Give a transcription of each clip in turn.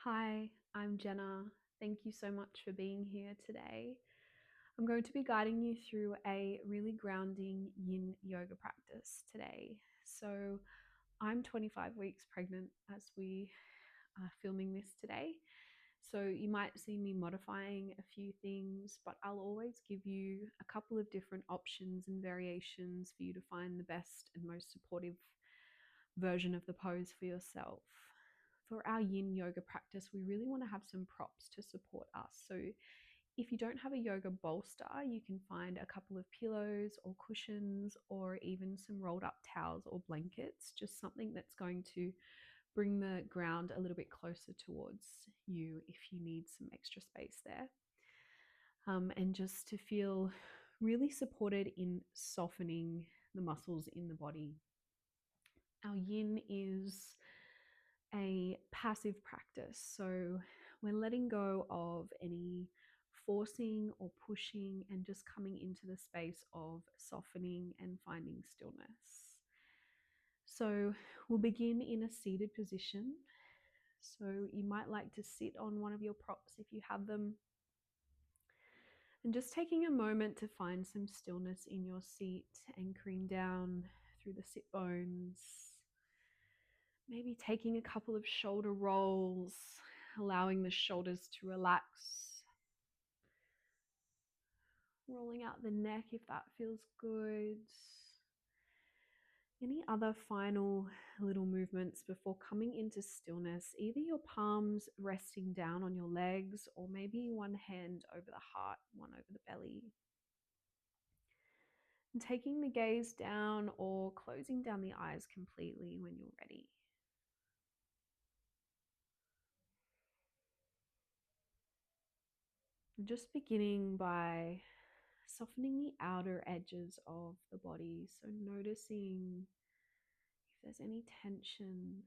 Hi, I'm Jenna. Thank you so much for being here today. I'm going to be guiding you through a really grounding yin yoga practice today. So, I'm 25 weeks pregnant as we are filming this today. So, you might see me modifying a few things, but I'll always give you a couple of different options and variations for you to find the best and most supportive version of the pose for yourself. For our yin yoga practice, we really want to have some props to support us. So if you don't have a yoga bolster, you can find a couple of pillows or cushions or even some rolled up towels or blankets, just something that's going to bring the ground a little bit closer towards you if you need some extra space there. And just to feel really supported in softening the muscles in the body. Our yin is a passive practice. So we're letting go of any forcing or pushing and just coming into the space of softening and finding stillness. So we'll begin in a seated position. So you might like to sit on one of your props if you have them. And just taking a moment to find some stillness in your seat, anchoring down through the sit bones. Maybe taking a couple of shoulder rolls, allowing the shoulders to relax. Rolling out the neck if that feels good. Any other final little movements before coming into stillness? Either your palms resting down on your legs, or maybe one hand over the heart, one over the belly. And taking the gaze down or closing down the eyes completely when you're ready. And just beginning by softening the outer edges of the body. So noticing if there's any tension,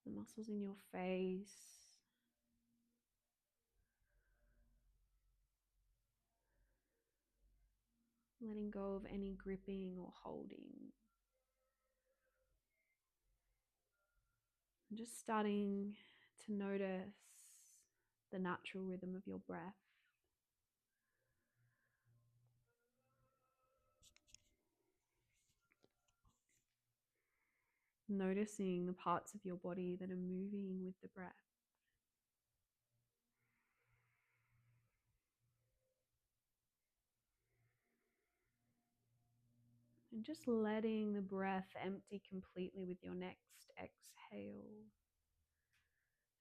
the muscles in your face, letting go of any gripping or holding. And just starting to notice the natural rhythm of your breath. Noticing the parts of your body that are moving with the breath. And just letting the breath empty completely with your next exhale.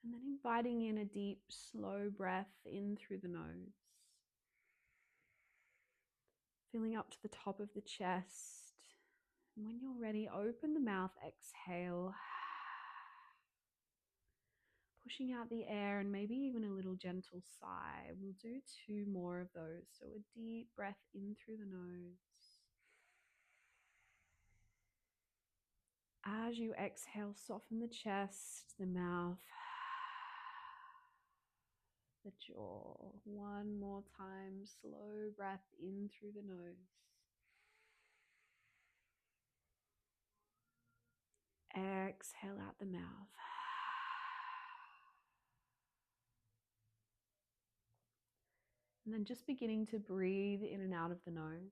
And then inviting in a deep, slow breath in through the nose. Filling up to the top of the chest. And when you're ready, open the mouth, exhale. Pushing out the air and maybe even a little gentle sigh. We'll do 2 more of those. So a deep breath in through the nose. As you exhale, soften the chest, the mouth, the jaw. One more time, slow breath in through the nose. Exhale out the mouth. And then just beginning to breathe in and out of the nose.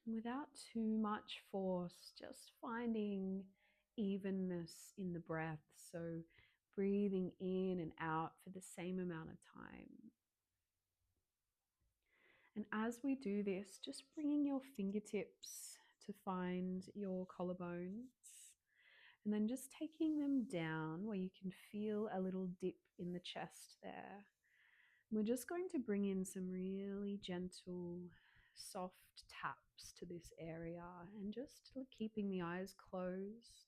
Without too much force, just finding evenness in the breath. So breathing in and out for the same amount of time. And as we do this, just bringing your fingertips to find your collarbones. And then just taking them down where you can feel a little dip in the chest there. We're just going to bring in some really gentle, soft taps to this area and just keeping the eyes closed,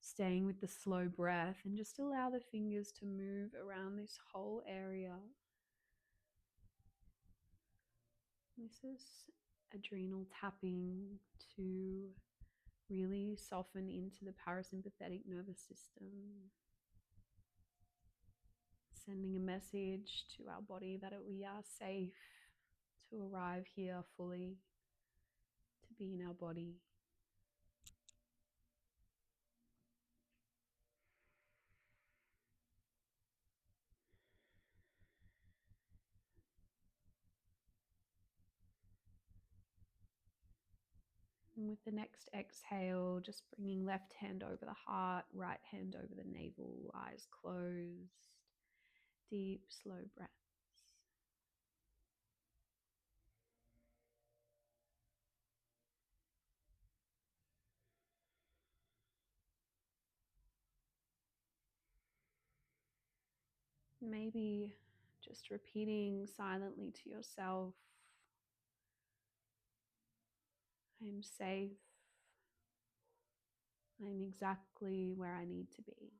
staying with the slow breath, and just allow the fingers to move around this whole area. This is adrenal tapping to really soften into the parasympathetic nervous system, sending a message to our body that we are safe to arrive here fully. be in our body. And with the next exhale, just bringing left hand over the heart, right hand over the navel, eyes closed, deep, slow breaths. Maybe just repeating silently to yourself, I am safe. I am exactly where I need to be.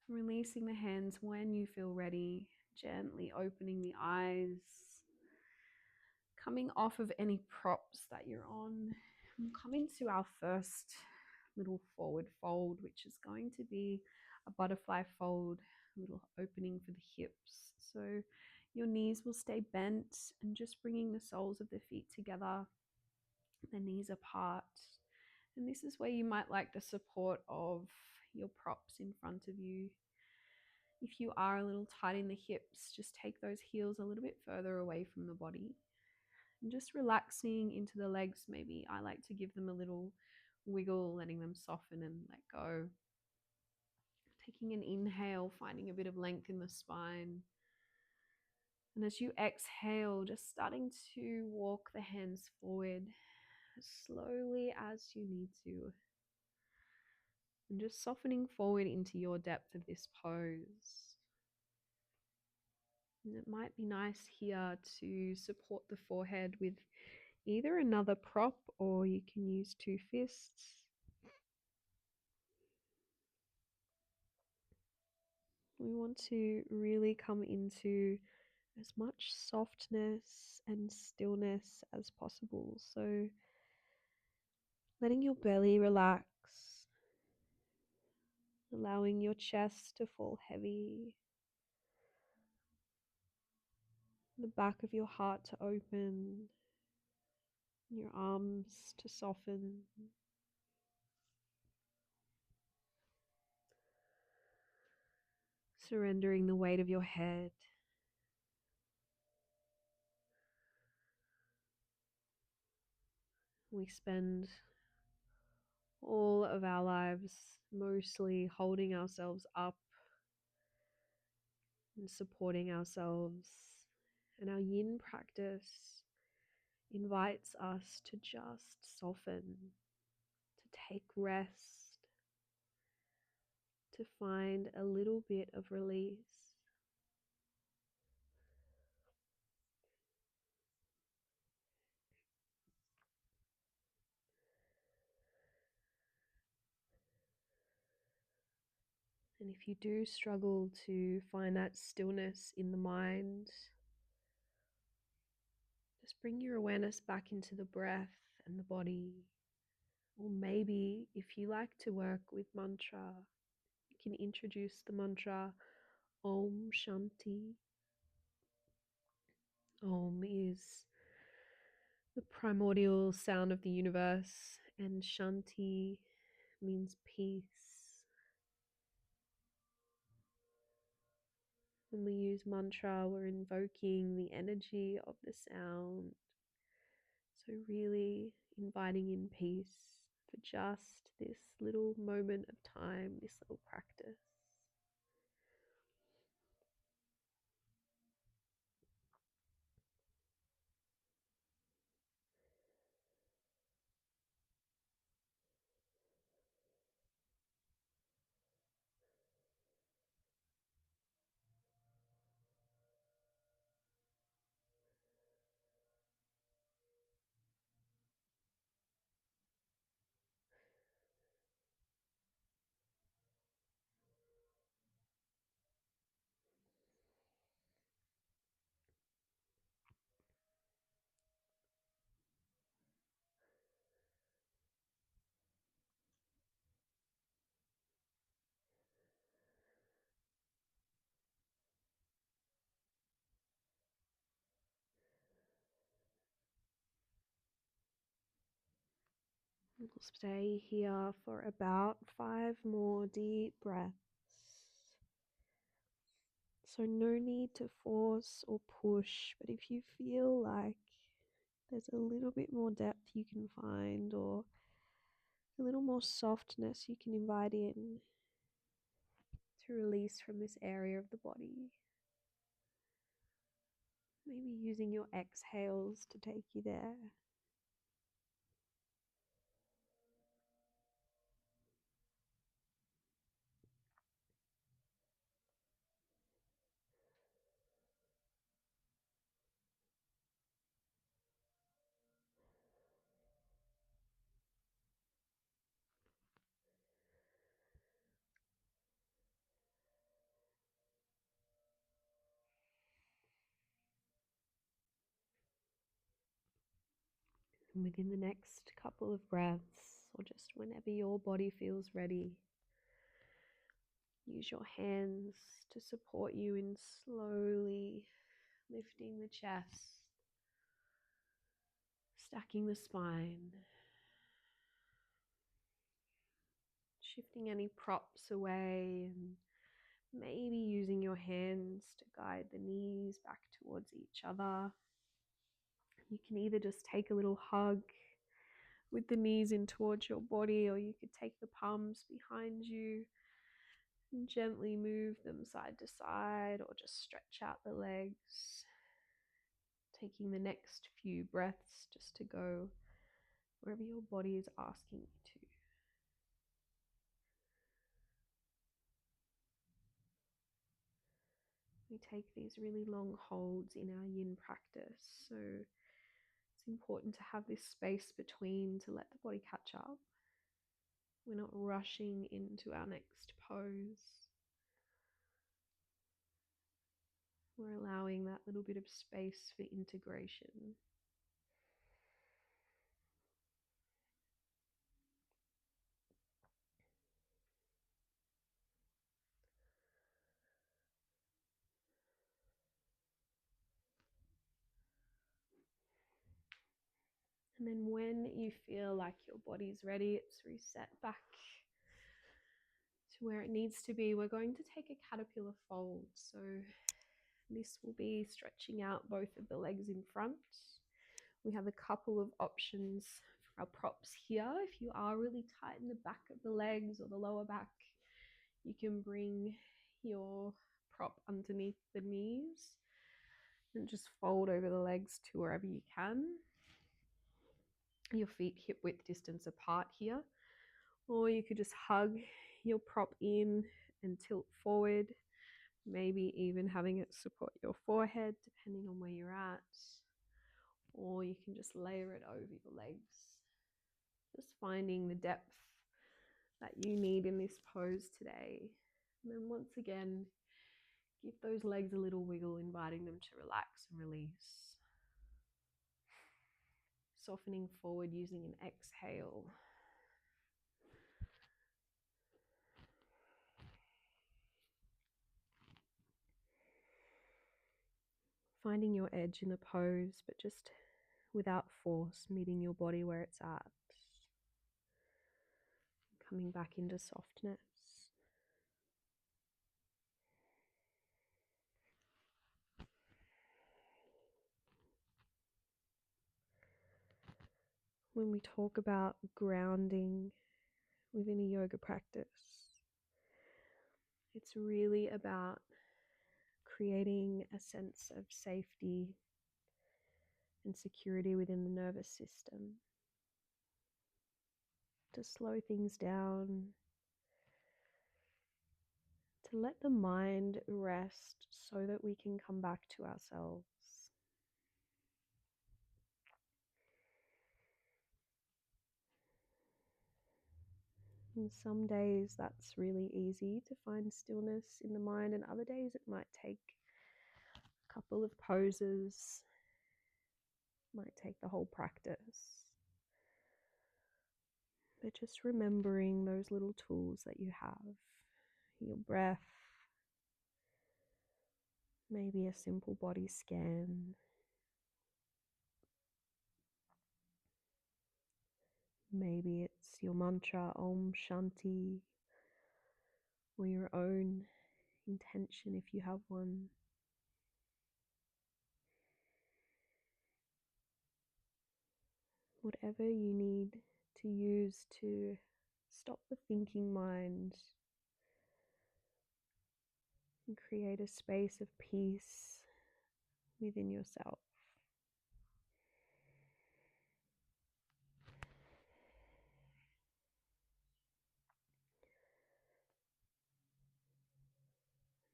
Releasing the hands when you feel ready, gently opening the eyes, coming off of any props that you're on. And coming to our first little forward fold, which is going to be a butterfly fold, a little opening for the hips. So your knees will stay bent and just bringing the soles of the feet together, the knees apart. And this is where you might like the support of your props in front of you. If you are a little tight in the hips, just take those heels a little bit further away from the body. And just relaxing into the legs, maybe. I like to give them a little wiggle, letting them soften and let go. Taking an inhale, finding a bit of length in the spine. And as you exhale, just starting to walk the hands forward as slowly as you need to. And just softening forward into your depth of this pose. And it might be nice here to support the forehead with either another prop or you can use two fists. We want to really come into as much softness and stillness as possible. So letting your belly relax, allowing your chest to fall heavy, the back of your heart to open, your arms to soften. Surrendering the weight of your head. We spend all of our lives mostly holding ourselves up and supporting ourselves. And our yin practice invites us to just soften, to take rest, to find a little bit of release. And if you do struggle to find that stillness in the mind, just bring your awareness back into the breath and the body. Or maybe if you like to work with mantra, you can introduce the mantra Om Shanti. Om is the primordial sound of the universe, and Shanti means peace. When we use mantra, we're invoking the energy of the sound. So really inviting in peace for just this little moment of time, this little practice. We'll stay here for about 5 more deep breaths. So no need to force or push, but if you feel like there's a little bit more depth you can find or a little more softness you can invite in to release from this area of the body, maybe using your exhales to take you there. And within the next couple of breaths, or just whenever your body feels ready, use your hands to support you in slowly lifting the chest, stacking the spine, shifting any props away, and maybe using your hands to guide the knees back towards each other. You can either just take a little hug with the knees in towards your body, or you could take the palms behind you and gently move them side to side, or just stretch out the legs, taking the next few breaths just to go wherever your body is asking you to. We take these really long holds in our yin practice, so it's important to have this space between to let the body catch up. We're not rushing into our next pose. We're allowing that little bit of space for integration. And then when you feel like your body's ready, it's reset back to where it needs to be. We're going to take a caterpillar fold. So this will be stretching out both of the legs in front. We have a couple of options for our props here. If you are really tight in the back of the legs or the lower back, you can bring your prop underneath the knees and just fold over the legs to wherever you can. Your feet hip width distance apart here. Or you could just hug your prop in and tilt forward, maybe even having it support your forehead depending on where you're at. Or you can just layer it over your legs. Just finding the depth that you need in this pose today. And then once again, give those legs a little wiggle, inviting them to relax and release. Softening forward using an exhale. Finding your edge in the pose, but just without force, meeting your body where it's at. Coming back into softness. When we talk about grounding within a yoga practice, it's really about creating a sense of safety and security within the nervous system, to slow things down, to let the mind rest so that we can come back to ourselves. And some days that's really easy to find stillness in the mind, and other days it might take a couple of poses, might take the whole practice. But just remembering those little tools that you have, your breath, maybe a simple body scan, maybe it's your mantra, Om Shanti, or your own intention if you have one. Whatever you need to use to stop the thinking mind and create a space of peace within yourself.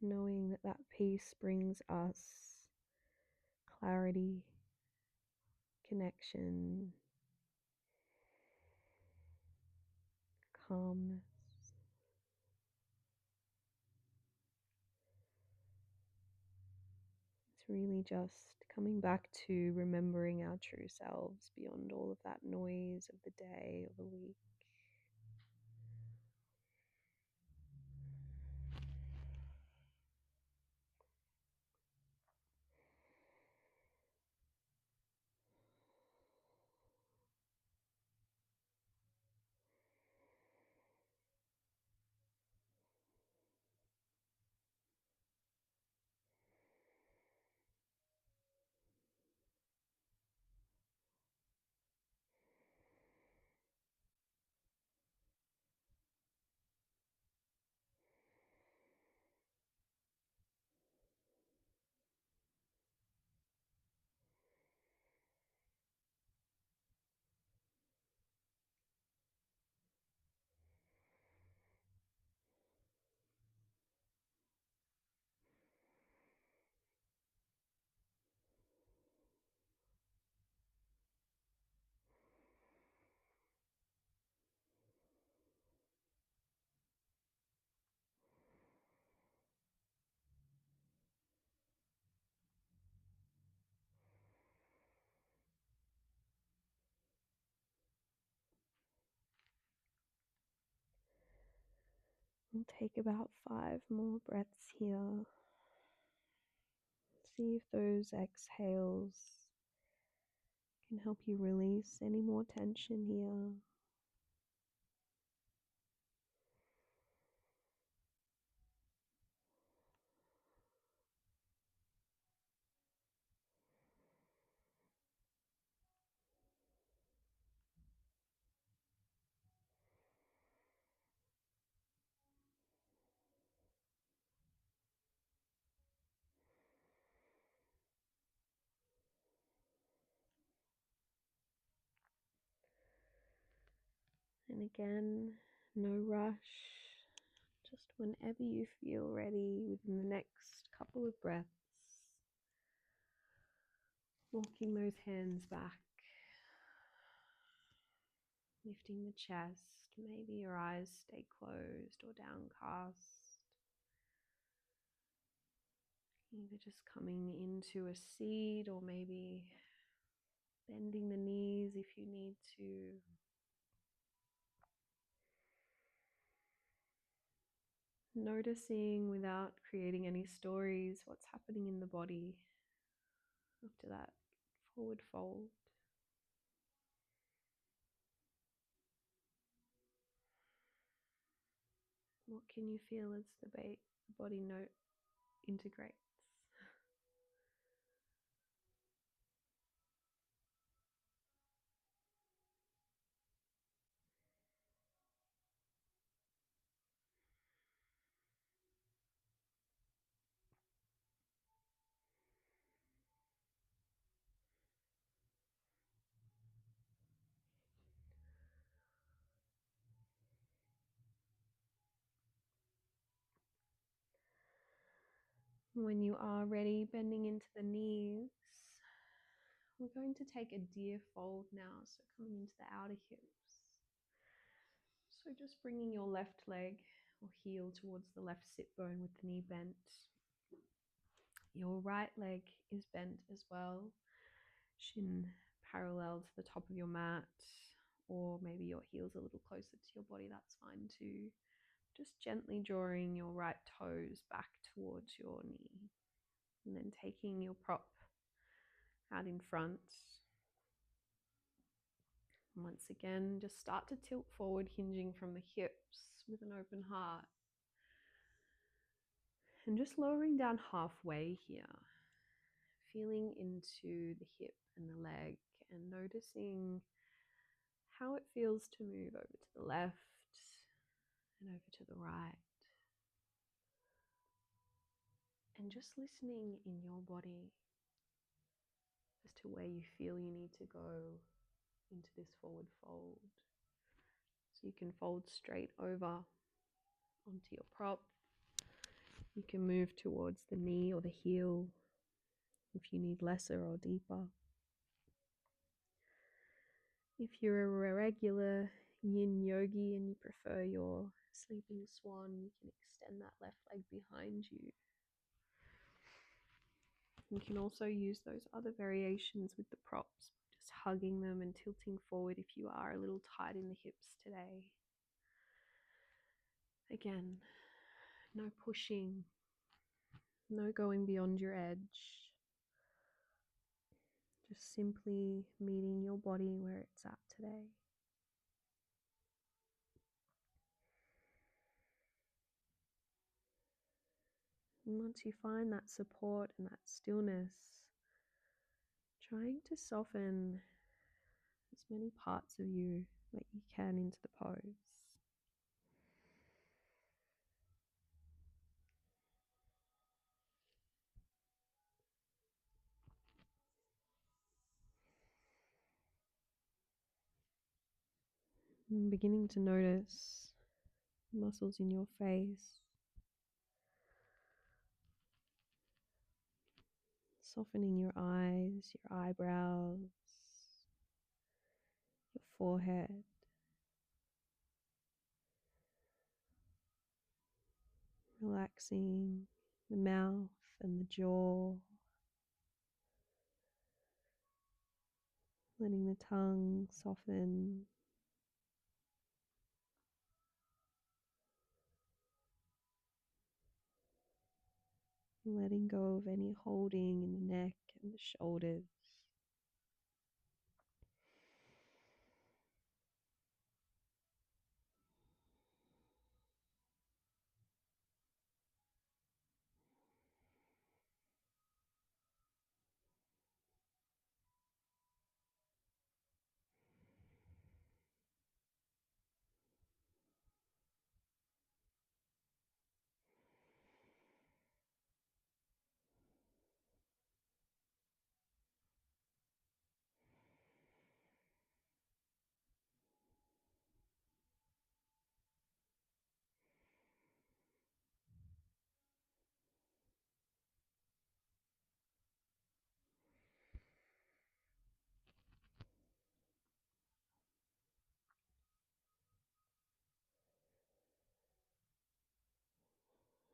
Knowing that that peace brings us clarity, connection, calmness. It's really just coming back to remembering our true selves beyond all of that noise of the day or the week. We'll take about 5 more breaths here. See if those exhales can help you release any more tension here. And again, no rush. Just whenever you feel ready within the next couple of breaths, walking those hands back, lifting the chest, maybe your eyes stay closed or downcast. Either just coming into a seat or maybe bending the knees if you need to. Noticing without creating any stories what's happening in the body after that forward fold. What can you feel as the body integrates? When you are ready, bending into the knees, we're going to take a deer fold now, so coming into the outer hips. So just bringing your left leg or heel towards the left sit bone with the knee bent. Your right leg is bent as well, shin parallel to the top of your mat, or maybe your heel's a little closer to your body, that's fine too. Just gently drawing your right toes back towards your knee, and then taking your prop out in front, And once again, just start to tilt forward, hinging from the hips with an open heart. And just lowering down halfway here, feeling into the hip and the leg and noticing how it feels to move over to the left and over to the right. And just listening in your body as to where you feel you need to go into this forward fold. So you can fold straight over onto your prop. You can move towards the knee or the heel if you need lesser or deeper. If you're a regular yin yogi and you prefer your sleeping swan, you can extend that left leg behind you. You can also use those other variations with the props, just hugging them and tilting forward if you are a little tight in the hips today. Again, no pushing, no going beyond your edge. Just simply meeting your body where it's at today. And once you find that support and that stillness, trying to soften as many parts of you that you can into the pose. And beginning to notice muscles in your face, softening your eyes, your eyebrows, your forehead, relaxing the mouth and the jaw, letting the tongue soften, letting go of any holding in the neck and the shoulders.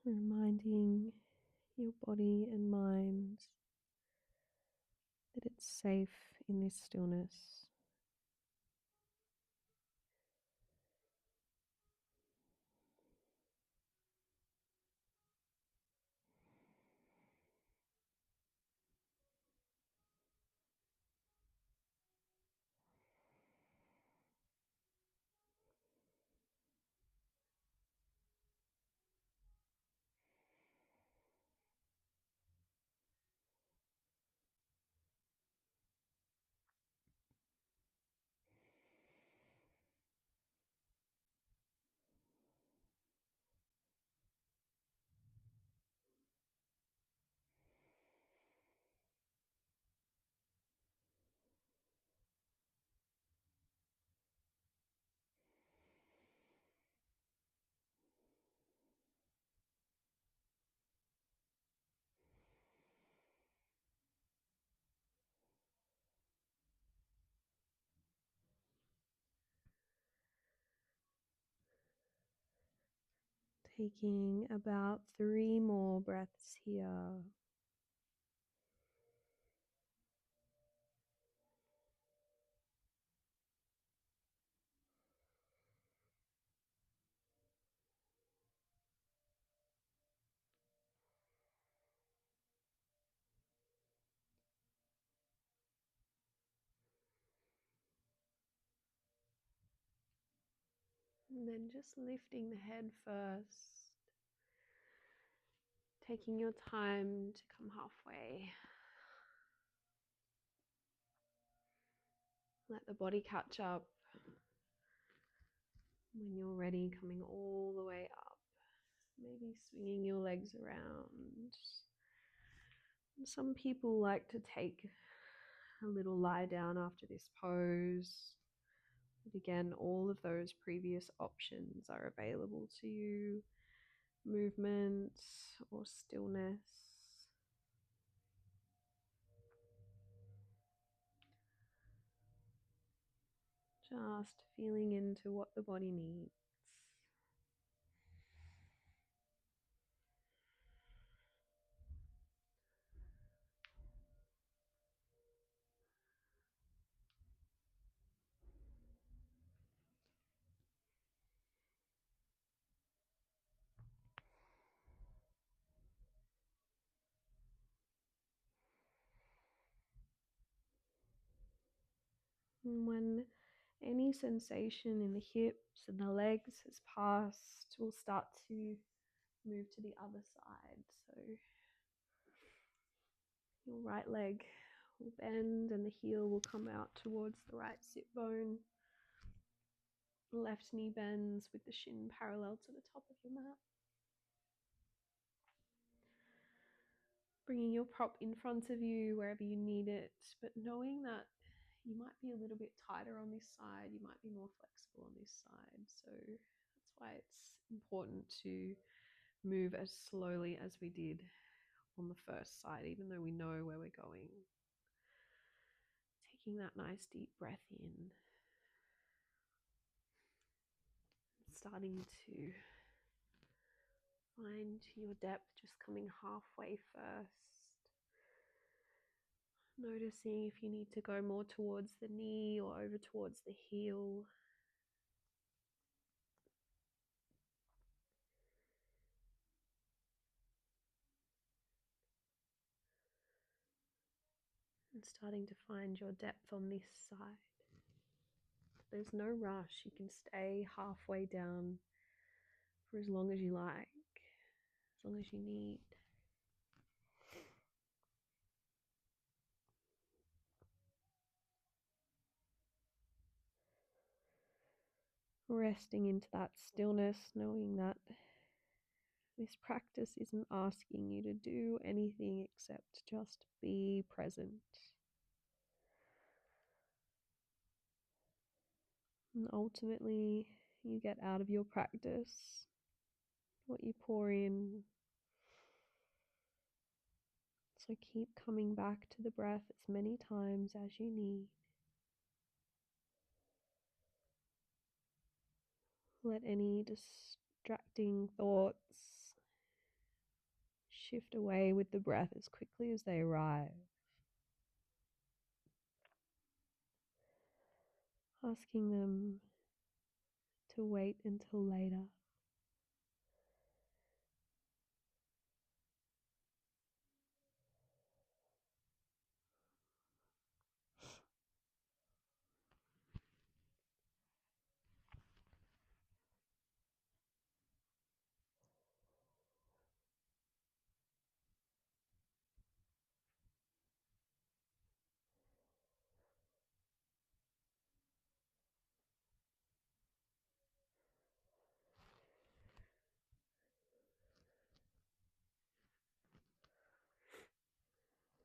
Reminding your body and mind that it's safe in this stillness. Taking about 3 more breaths here. And then just lifting the head first, taking your time to come halfway. Let the body catch up. When you're ready, coming all the way up, maybe swinging your legs around. Some people like to take a little lie down after this pose. But again, all of those previous options are available to you. Movement or stillness. Just feeling into what the body needs. And when any sensation in the hips and the legs has passed, we'll start to move to the other side. So your right leg will bend and the heel will come out towards the right sit bone. Left knee bends with the shin parallel to the top of your mat. Bringing your prop in front of you wherever you need it, but knowing that you might be a little bit tighter on this side, you might be more flexible on this side. So that's why it's important to move as slowly as we did on the first side, even though we know where we're going. Taking that nice deep breath in. Starting to find your depth, just coming halfway first. Noticing if you need to go more towards the knee or over towards the heel. And starting to find your depth on this side. There's no rush. You can stay halfway down for as long as you like, as long as you need. Resting into that stillness, knowing that this practice isn't asking you to do anything except just be present. And ultimately, you get out of your practice what you pour in. So keep coming back to the breath as many times as you need. Let any distracting thoughts shift away with the breath as quickly as they arrive. Asking them to wait until later.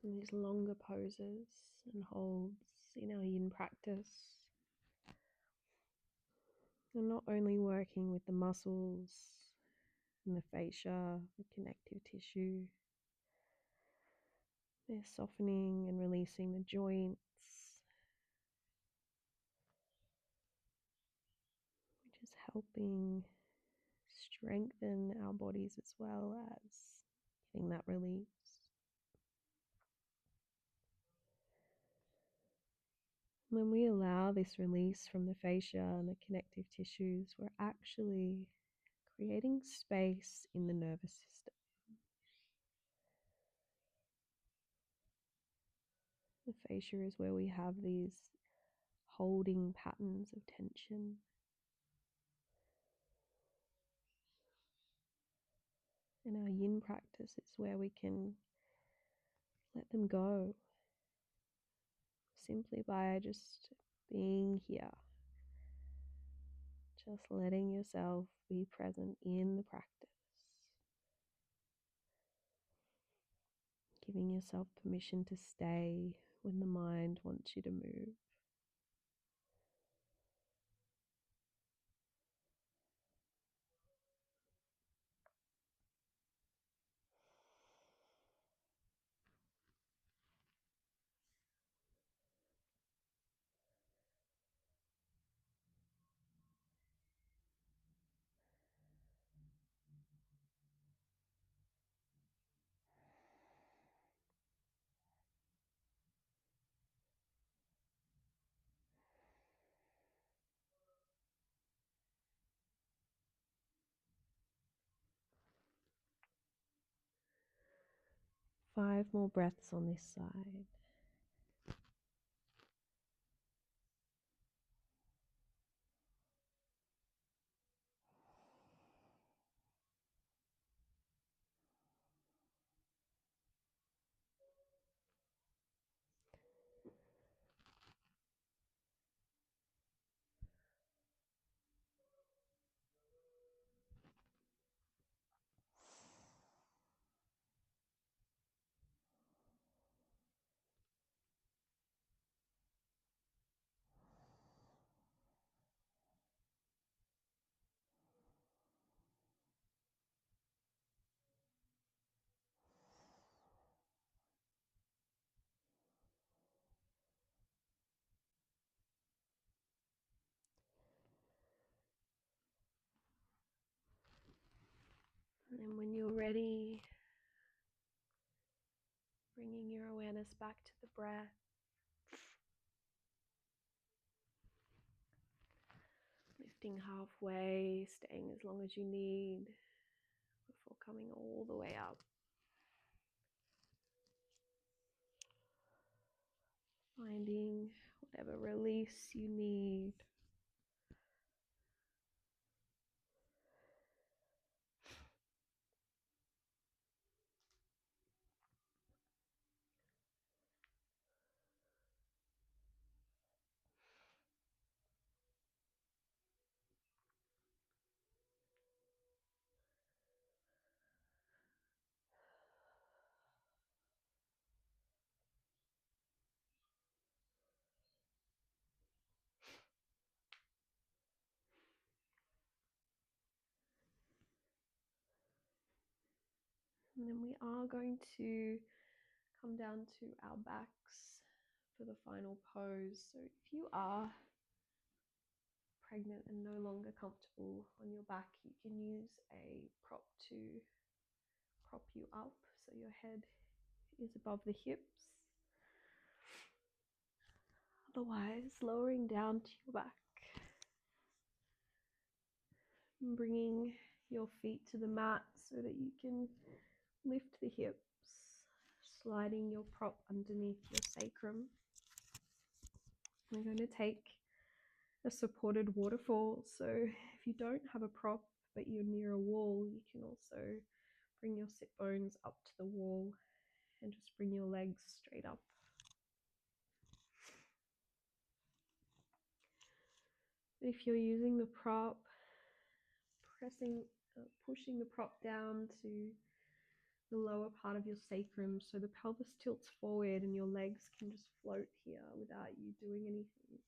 In these longer poses and holds in our yin practice. And not only working with the muscles and the fascia, the connective tissue, they're softening and releasing the joints, which is helping strengthen our bodies as well as getting that release. When we allow this release from the fascia and the connective tissues, we're actually creating space in the nervous system. The fascia is where we have these holding patterns of tension. In our yin practice, it's where we can let them go simply by just being here, just letting yourself be present in the practice, giving yourself permission to stay when the mind wants you to move. Five more breaths on this side. And then when you're ready, bringing your awareness back to the breath. Lifting halfway, staying as long as you need before coming all the way up. Finding whatever release you need. And then we are going to come down to our backs for the final pose. So if you are pregnant and no longer comfortable on your back, you can use a prop to prop you up so your head is above the hips. Otherwise, lowering down to your back, and bringing your feet to the mat so that you can lift the hips, sliding your prop underneath your sacrum. We're going to take a supported waterfall. So if you don't have a prop but you're near a wall, you can also bring your sit bones up to the wall and just bring your legs straight up. If you're using the prop, pushing the prop down to the lower part of your sacrum so the pelvis tilts forward and your legs can just float here without you doing anything.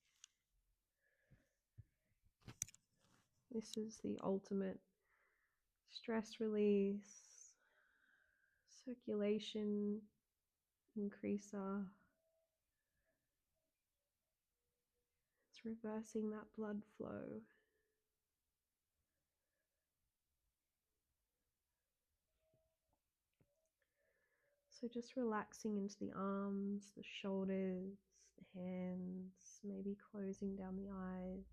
This is the ultimate stress release, circulation increaser. It's reversing that blood flow. So just relaxing into the arms, the shoulders, the hands, maybe closing down the eyes.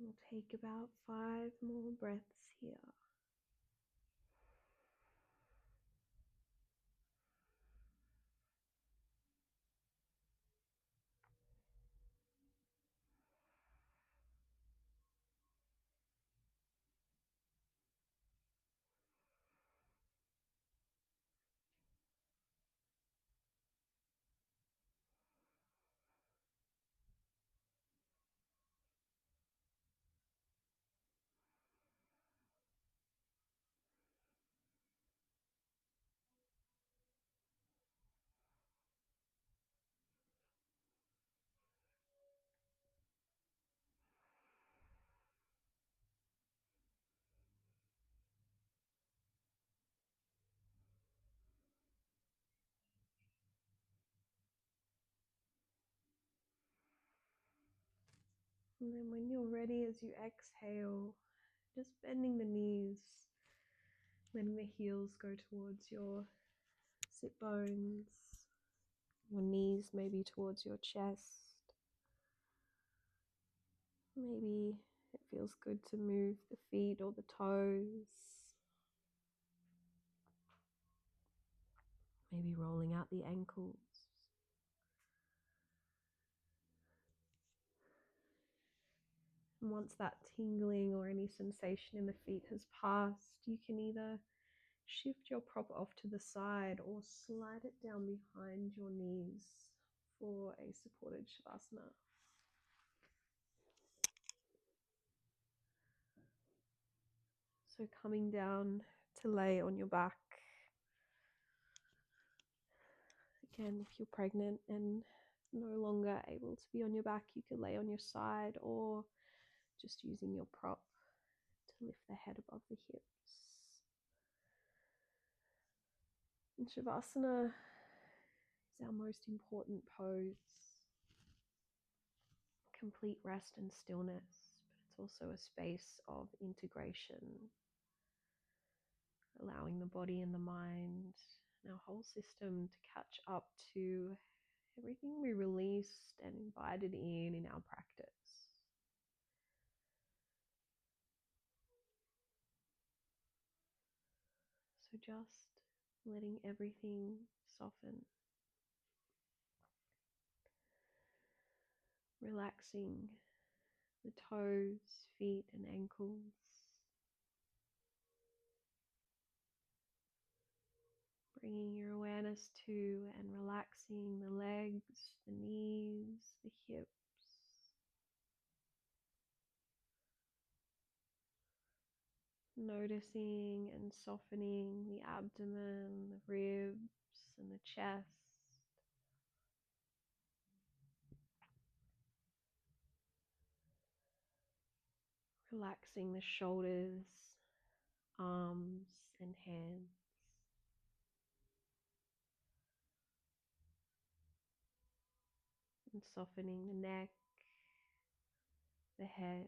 We'll take about 5 more breaths here. And then when you're ready, as you exhale, just bending the knees, letting the heels go towards your sit bones, your knees maybe towards your chest. Maybe it feels good to move the feet or the toes. Maybe rolling out the ankles. And once that tingling or any sensation in the feet has passed, you can either shift your prop off to the side or slide it down behind your knees for a supported shavasana. So coming down to lay on your back. Again, if you're pregnant and no longer able to be on your back, you could lay on your side or just using your prop to lift the head above the hips. And Shavasana is our most important pose. Complete rest and stillness, but it's also a space of integration, allowing the body and the mind and our whole system to catch up to everything we released and invited in our practice. So just letting everything soften, relaxing the toes, feet and ankles, bringing your awareness to and relaxing the legs, the knees, the hips. Noticing and softening the abdomen, the ribs and the chest. Relaxing the shoulders, arms and hands. And softening the neck, the head,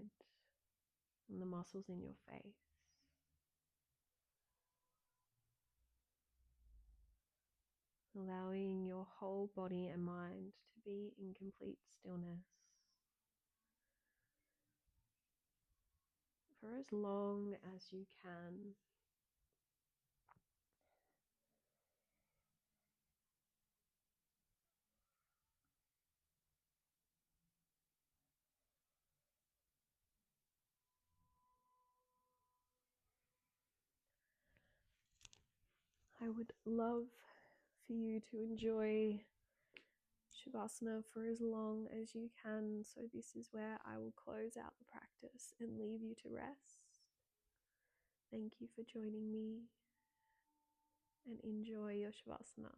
and the muscles in your face. Allowing your whole body and mind to be in complete stillness for as long as you can. I would love for you to enjoy Shavasana for as long as you can. So this is where I will close out the practice and leave you to rest. Thank you for joining me and enjoy your Shavasana.